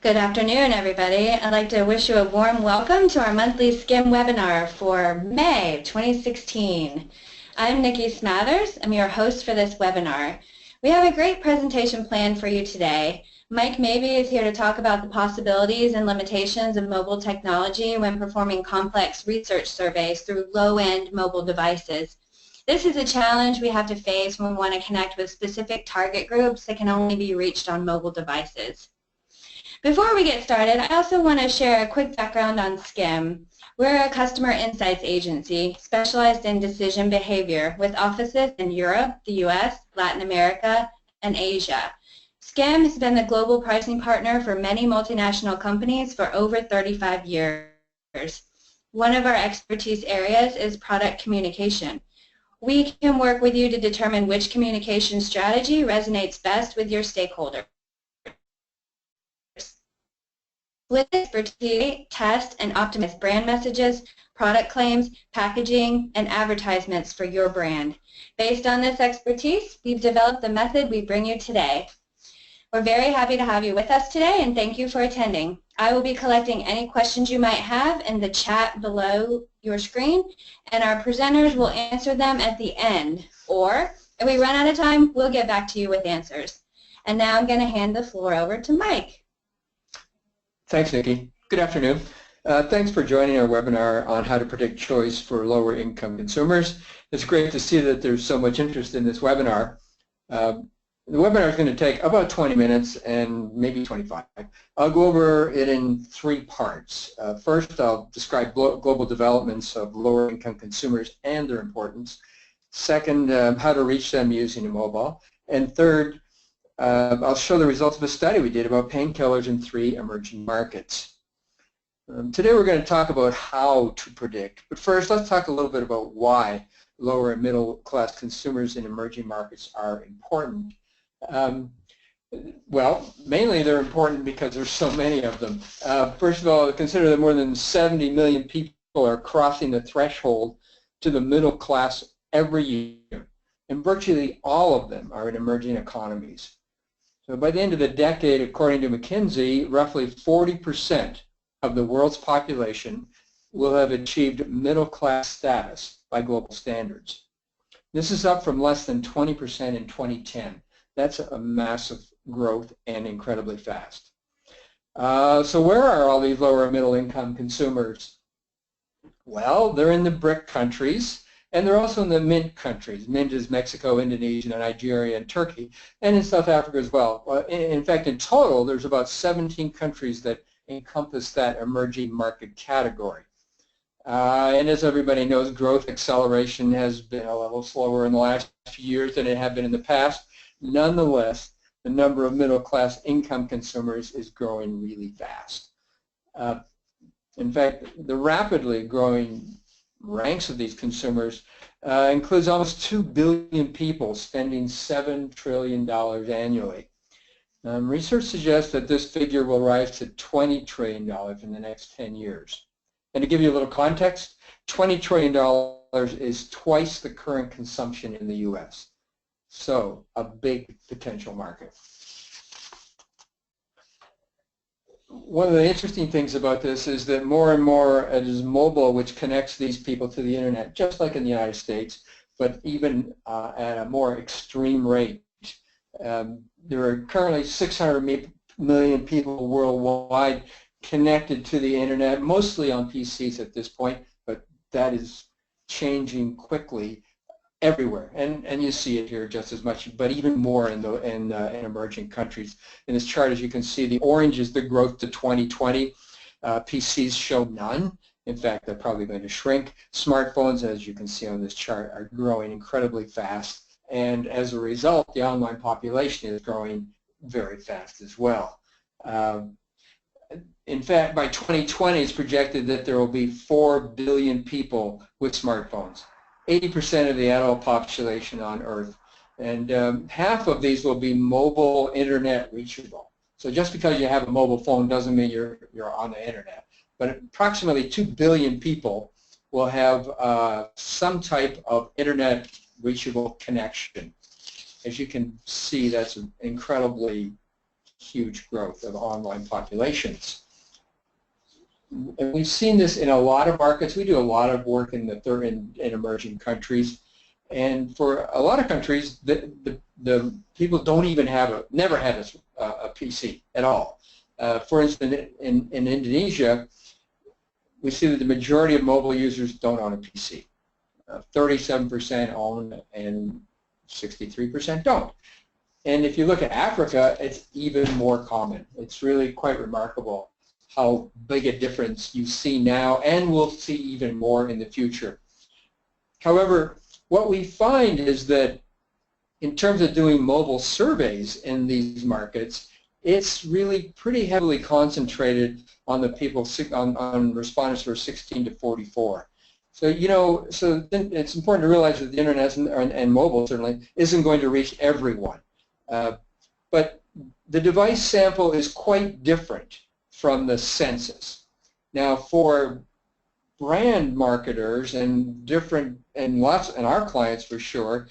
Good afternoon, everybody. I'd like to wish you a warm welcome to our monthly SKIM webinar for May of 2016. I'm Nikki Smathers. I'm your host for this webinar. We have a great presentation planned for you today. Mike Mabey is here to talk about the possibilities and limitations of mobile technology when performing complex research surveys through low-end mobile devices. This is a challenge we have to face when we want to connect with specific target groups that can only be reached on mobile devices. Before we get started, I also want to share a quick background on SKIM. We're a customer insights agency specialized in decision behavior with offices in Europe, the US, Latin America, and Asia. SKIM has been the global pricing partner for many multinational companies for over 35 years. One of our expertise areas is product communication. We can work with you to determine which communication strategy resonates best with your stakeholders. With expertise, test and optimize brand messages, product claims, packaging, and advertisements for your brand. Based on this expertise, we've developed the method we bring you today. We're very happy to have you with us today, and thank you for attending. I will be collecting any questions you might have in the chat below your screen, and our presenters will answer them at the end. Or, if we run out of time, we'll get back to you with answers. And now I'm going to hand the floor over to Mike. Thanks, Nikki. Good afternoon. Thanks for joining our webinar on how to predict choice for lower income consumers. It's great to see that there's so much interest in this webinar. The webinar is going to take about 20 minutes and maybe 25. I'll go over it in three parts. First, I'll describe global developments of lower income consumers and their importance. Second, how to reach them using a mobile. And third, I'll show the results of a study we did about painkillers in 3 emerging markets. Today we're going to talk about how to predict, but first let's talk a little bit about why lower and middle class consumers in emerging markets are important. Well, mainly they're important because there's so many of them. First of all, consider that more than 70 million people are crossing the threshold to the middle class every year, and virtually all of them are in emerging economies. So by the end of the decade, according to McKinsey, roughly 40% of the world's population will have achieved middle class status by global standards. This is up from less than 20% in 2010. That's a massive growth and incredibly fast. So where are all these lower and middle income consumers? Well, they're in the BRIC countries. And they're also in the MINT countries. MINT is Mexico, Indonesia, Nigeria, and Turkey, and in South Africa as well. In fact, in total, there's about 17 countries that encompass that emerging market category. And as everybody knows, growth acceleration has been a little slower in the last few years than it had been in the past. Nonetheless, the number of middle-class income consumers is growing really fast. In fact, the rapidly growing ranks of these consumers includes almost 2 billion people spending $7 trillion annually. Research suggests that this figure will rise to $20 trillion in the next 10 years. And to give you a little context, $20 trillion is twice the current consumption in the US. So a big potential market. One of the interesting things about this is that more and more it is mobile which connects these people to the internet, just like in the United States, but even at a more extreme rate. There are currently 600 million people worldwide connected to the internet, mostly on PCs at this point, but that is changing quickly everywhere, and you see it here just as much, but even more in emerging countries. In this chart, as you can see, the orange is the growth to 2020. PCs show none. In fact, they're probably going to shrink. Smartphones, as you can see on this chart, are growing incredibly fast, and as a result, the online population is growing very fast as well. In fact, by 2020, it's projected that there will be 4 billion people with smartphones. 80% of the adult population on Earth, and half of these will be mobile internet reachable. So just because you have a mobile phone doesn't mean you're on the internet. But approximately 2 billion people will have some type of internet reachable connection. As you can see, that's an incredibly huge growth of online populations. And we've seen this in a lot of markets. We do a lot of work in in emerging countries. And for a lot of countries, the people don't even have never had a PC at all. For instance, in Indonesia, we see that the majority of mobile users don't own a PC. 37% own and 63% don't. And if you look at Africa, it's even more common. It's really quite remarkable how big a difference you see now and will see even more in the future. However, what we find is that in terms of doing mobile surveys in these markets, it's really pretty heavily concentrated on the people, on respondents who are 16 to 44. So, you know, so it's important to realize that the internet and mobile certainly isn't going to reach everyone. But the device sample is quite different from the census. Now, for brand marketers and our clients for sure,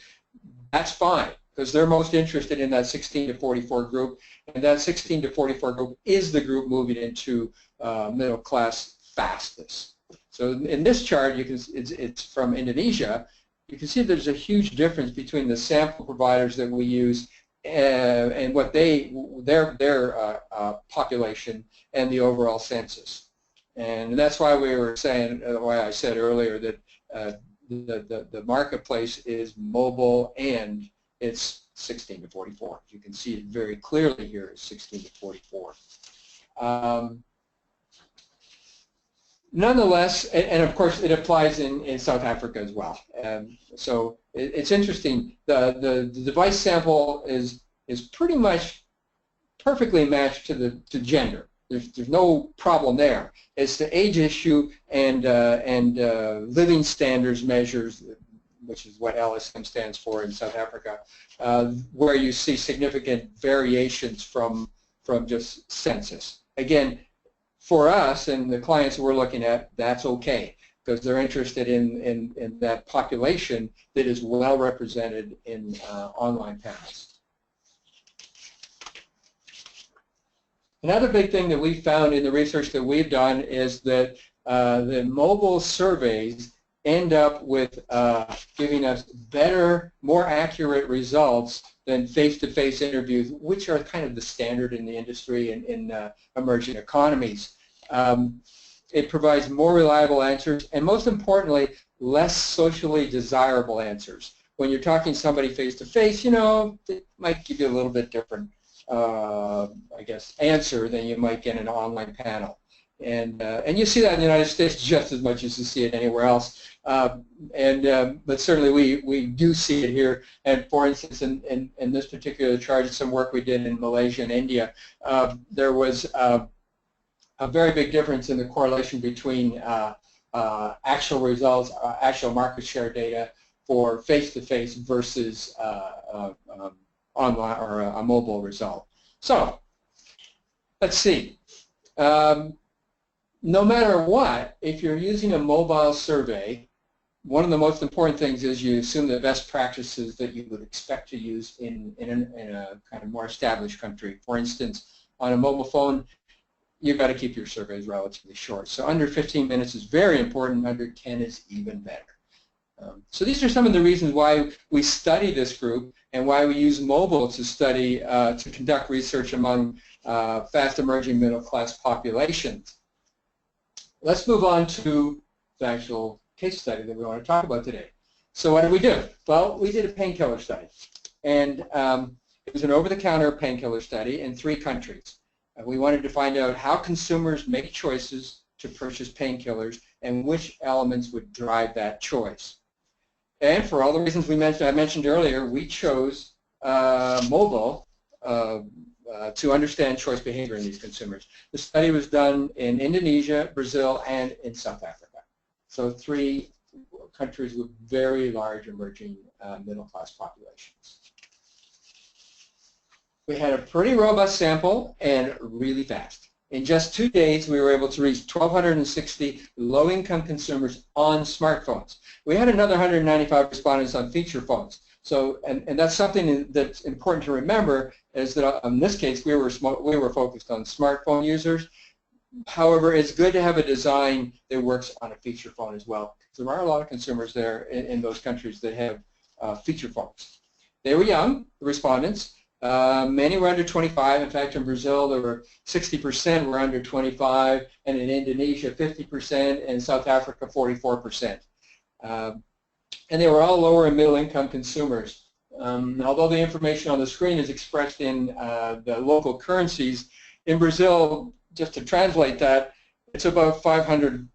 that's fine because they're most interested in that 16 to 44 group, and that 16 to 44 group is the group moving into middle class fastest. So in this chart, you can it's from Indonesia. You can see there's a huge difference between the sample providers that we use and what their population and the overall census. And that's why we were saying, why I said earlier that the marketplace is mobile and it's 16 to 44. You can see it very clearly here, it's 16 to 44. Nonetheless, and of course it applies in South Africa as well. So it's interesting. The device sample is pretty much perfectly matched to gender. There's no problem there. It's the age issue and living standards measures, which is what LSM stands for in South Africa, where you see significant variations from just census. Again, for us and the clients we're looking at, that's okay because they're interested in that population that is well represented in online panels. Another big thing that we found in the research that we've done is that the mobile surveys end up with giving us better, more accurate results than face-to-face interviews, which are kind of the standard in the industry and in emerging economies. It provides more reliable answers and, most importantly, less socially desirable answers. When you're talking to somebody face-to-face, you know, it might give you a little bit different, I guess, answer than you might get in an online panel. And you see that in the United States just as much as you see it anywhere else. But certainly we do see it here. And for instance, in this particular chart, some work we did in Malaysia and India, there was a very big difference in the correlation between actual results, actual market share data for face-to-face versus online or a mobile result. So let's see. No matter what, if you're using a mobile survey, one of the most important things is you assume the best practices that you would expect to use in a kind of more established country. For instance, on a mobile phone, you've got to keep your surveys relatively short. So under 15 minutes is very important. Under 10 is even better. So these are some of the reasons why we study this group and why we use mobile to study, to conduct research among fast emerging middle class populations. Let's move on to the actual case study that we want to talk about today. So what did we do? Well, we did a painkiller study. And it was an over-the-counter painkiller study in 3 countries. We wanted to find out how consumers make choices to purchase painkillers and which elements would drive that choice. And for all the reasons I mentioned earlier, we chose mobile to understand choice behavior in these consumers. The study was done in Indonesia, Brazil, and in South Africa. So 3 countries with very large emerging middle-class populations. We had a pretty robust sample and really fast. In just 2 days, we were able to reach 1,260 low-income consumers on smartphones. We had another 195 respondents on feature phones. So, and that's something that's important to remember, is that in this case we were focused on smartphone users. However, it's good to have a design that works on a feature phone as well. There are a lot of consumers there in those countries that have feature phones. They were young, the respondents. Many were under 25. In fact, in Brazil, there were 60% were under 25, and in Indonesia, 50%, and in South Africa, 44%. And they were all lower and middle income consumers. Although the information on the screen is expressed in the local currencies, in Brazil, just to translate that, it's about 500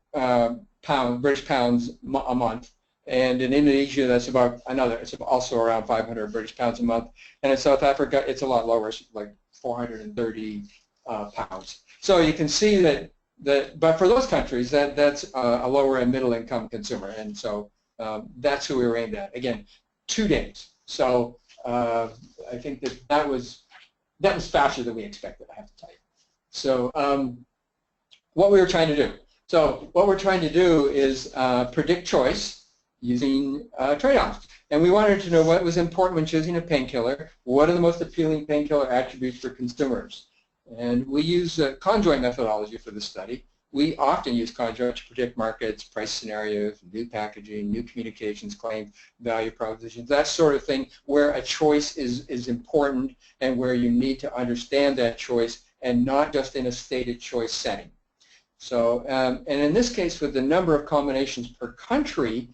British pounds a month. And in Indonesia, that's about it's also around 500 British pounds a month. And in South Africa, it's a lot lower, it's like 430 pounds. So you can see but for those countries, that's a lower and middle income consumer. And so that's who we were aimed at. Again, 2 days. So I think that was faster than we expected, I have to tell you. So what we were trying to do. So what we're trying to do is predict choice using trade-offs. And we wanted to know what was important when choosing a painkiller, what are the most appealing painkiller attributes for consumers. And we use conjoint methodology for this study. We often use conjoint to predict markets, price scenarios, new packaging, new communications claims, value propositions, that sort of thing, where a choice is important and where you need to understand that choice and not just in a stated choice setting. So, and in this case, with the number of combinations per country,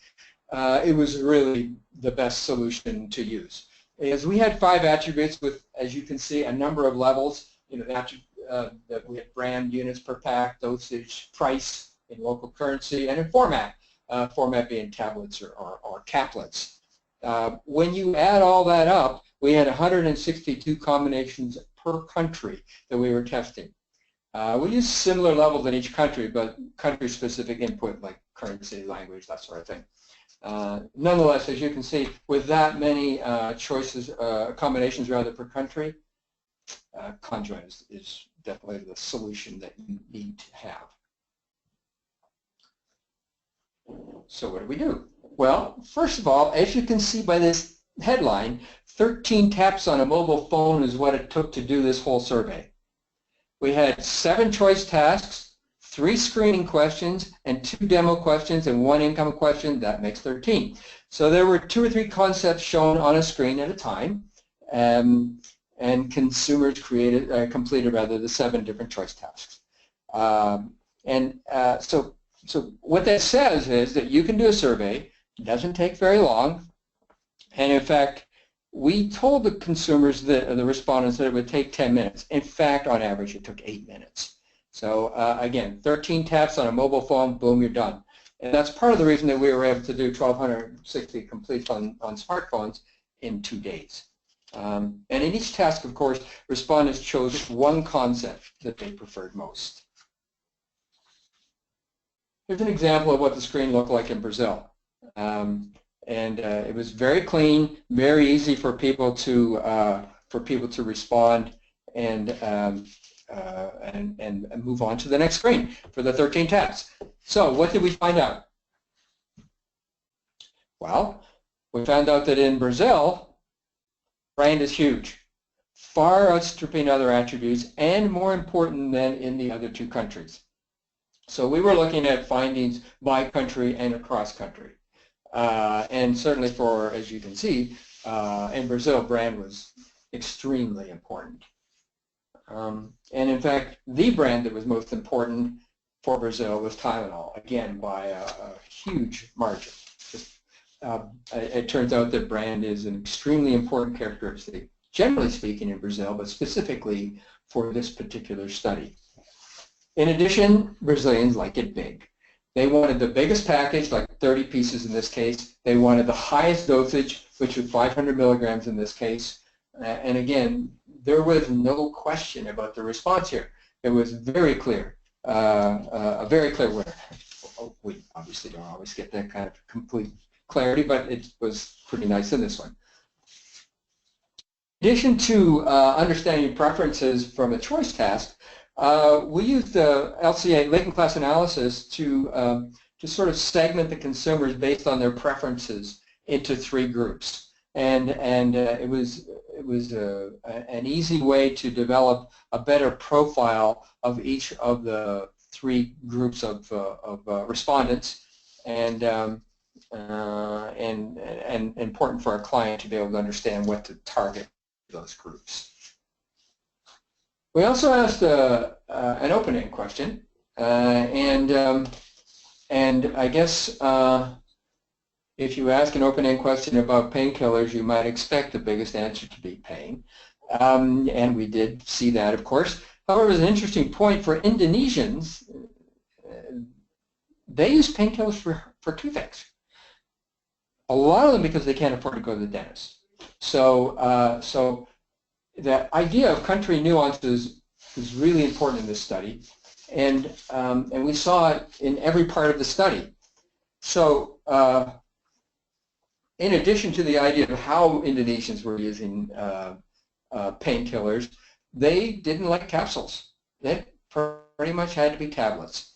it was really the best solution to use. As we had 5 attributes with, as you can see, a number of levels. You know, that we had brand, units per pack, dosage, price in local currency, and in format. Format being tablets or caplets. When you add all that up, we had 162 combinations per country that we were testing. We used similar levels in each country, but country-specific input like currency, language, that sort of thing. Nonetheless, as you can see, with that many combinations rather per country, conjoint is definitely the solution that you need to have. So what do we do? Well, first of all, as you can see by this headline, 13 taps on a mobile phone is what it took to do this whole survey. We had 7 choice tasks, 3 screening questions, and 2 demo questions, and 1 income question. That makes 13. So there were 2 or 3 concepts shown on a screen at a time, and consumers completed the 7 different choice tasks. So what that says is that you can do a survey. It doesn't take very long, and in fact, we told the consumers, the respondents, that it would take 10 minutes. In fact, on average, it took 8 minutes. So again, 13 taps on a mobile phone, boom, you're done. And that's part of the reason that we were able to do 1,260 completes on smartphones in 2 days. And in each task, of course, respondents chose one concept that they preferred most. Here's an example of what the screen looked like in Brazil. It was very clean, very easy for people to respond and move on to the next screen for the 13 tasks. So what did we find out? Well, we found out that in Brazil, brand is huge, far outstripping other attributes and more important than in the other 2 countries. So we were looking at findings by country and across country. And certainly for, as you can see, in Brazil, brand was extremely important. And in fact, the brand that was most important for Brazil was Tylenol, again, by a huge margin. It turns out that brand is an extremely important characteristic, generally speaking in Brazil, but specifically for this particular study. In addition, Brazilians like it big. They wanted the biggest package, like 30 pieces in this case. They wanted the highest dosage, which was 500 milligrams in this case. And again, there was no question about the response here. It was very clear, a very clear winner. We obviously don't always get that kind of complete clarity, but it was pretty nice in this one. In addition to understanding preferences from a choice task, we used LCA, latent class analysis, to sort of segment the consumers based on their preferences into 3 groups. and it was an easy way to develop a better profile of each of the three groups of respondents, and important for our client to be able to understand what to target those groups. We also asked an open-end question, and I guess if you ask an open-end question about painkillers, you might expect the biggest answer to be pain, and we did see that, of course. However, it was an interesting point for Indonesians. They use painkillers for two things. A lot of them because they can't afford to go to the dentist. So, so the idea of country nuances is really important in this study, and we saw it in every part of the study. So, in addition to the idea of how Indonesians were using painkillers, they didn't like capsules. They pretty much had to be tablets.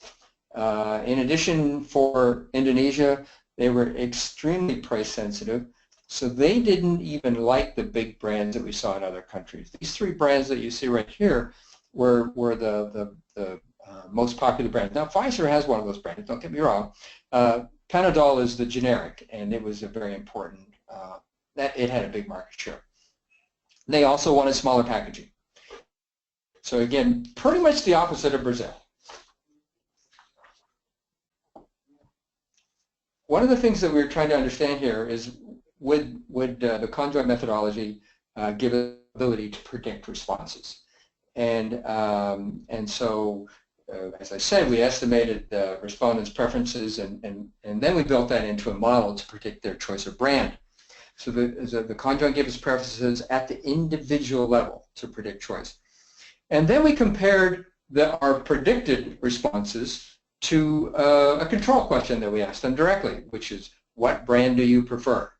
In addition, for Indonesia, they were extremely price sensitive, so they didn't even like the big brands that we saw in other countries. These three brands that you see right here were the most popular brands. Now, Pfizer has one of those brands, don't get me wrong. Panadol is the generic, and it was a very important, that it had a big market share. They also wanted smaller packaging. So again, pretty much the opposite of Brazil. One of the things that we're trying to understand here is would the conjoint methodology give ability to predict responses? And so, as I said, we estimated the respondents' preferences, and then we built that into a model to predict their choice of brand. So the conjoint gives us preferences at the individual level to predict choice. And then we compared our predicted responses to a control question that we asked them directly, which is, what brand do you prefer?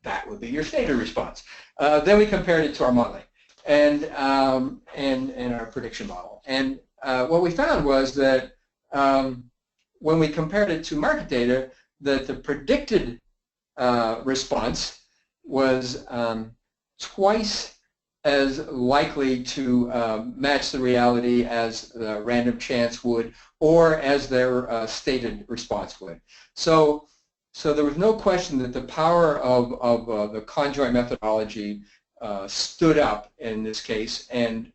That would be your stated response. Then we compared it to our modeling and our prediction model. And what we found was that when we compared it to market data, that the predicted response was twice as likely to match the reality as the random chance would, or as their stated response would. So there was no question that the power of the conjoint methodology stood up in this case, and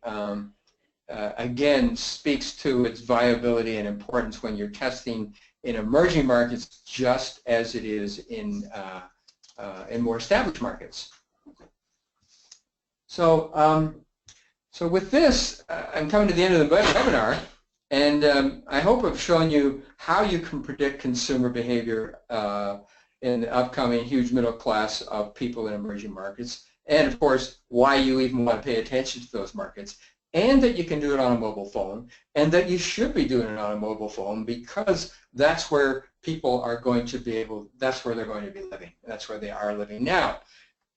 again speaks to its viability and importance when you're testing in emerging markets, just as it is in more established markets. So, so with this, I'm coming to the end of the webinar, and I hope I've shown you how you can predict consumer behavior in the upcoming huge middle class of people in emerging markets, and of course, why you even want to pay attention to those markets, and that you can do it on a mobile phone, and that you should be doing it on a mobile phone because that's where people are going to be able, that's where they're going to be living, that's where they are living now.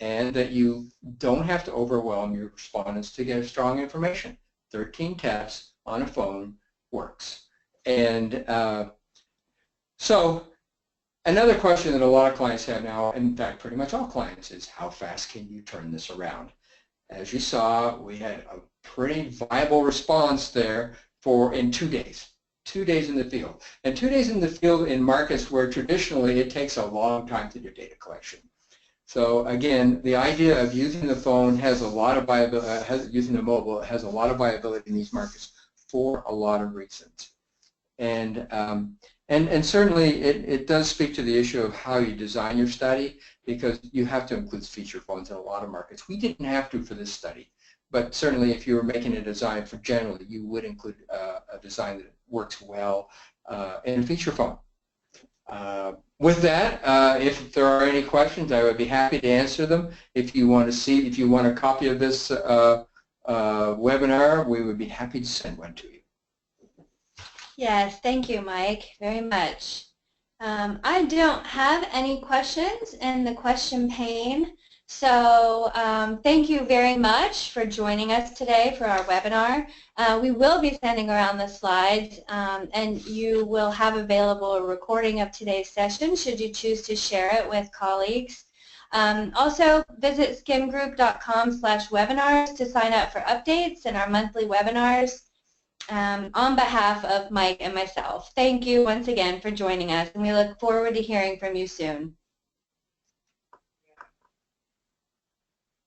And that you don't have to overwhelm your respondents to get strong information. 13 taps on a phone works. And so another question that a lot of clients have now, in fact pretty much all clients, is how fast can you turn this around? As you saw, we had a pretty viable response there in 2 days. 2 days in the field. And 2 days in the field in markets where traditionally it takes a long time to do data collection. So again, the idea of using the phone has a lot of viability, using the mobile has a lot of viability in these markets for a lot of reasons. And certainly it does speak to the issue of how you design your study, because you have to include feature phones in a lot of markets. We didn't have to for this study, but certainly if you were making a design for generally, you would include a design that works well in a feature phone. With that, if there are any questions, I would be happy to answer them. If you want a copy of this webinar, we would be happy to send one to you. Yes, thank you, Mike, very much. I don't have any questions in the question pane, so thank you very much for joining us today for our webinar. We will be sending around the slides, and you will have available a recording of today's session should you choose to share it with colleagues. Also, visit skimgroup.com/webinars to sign up for updates and our monthly webinars. On behalf of Mike and myself, thank you once again for joining us, and we look forward to hearing from you soon.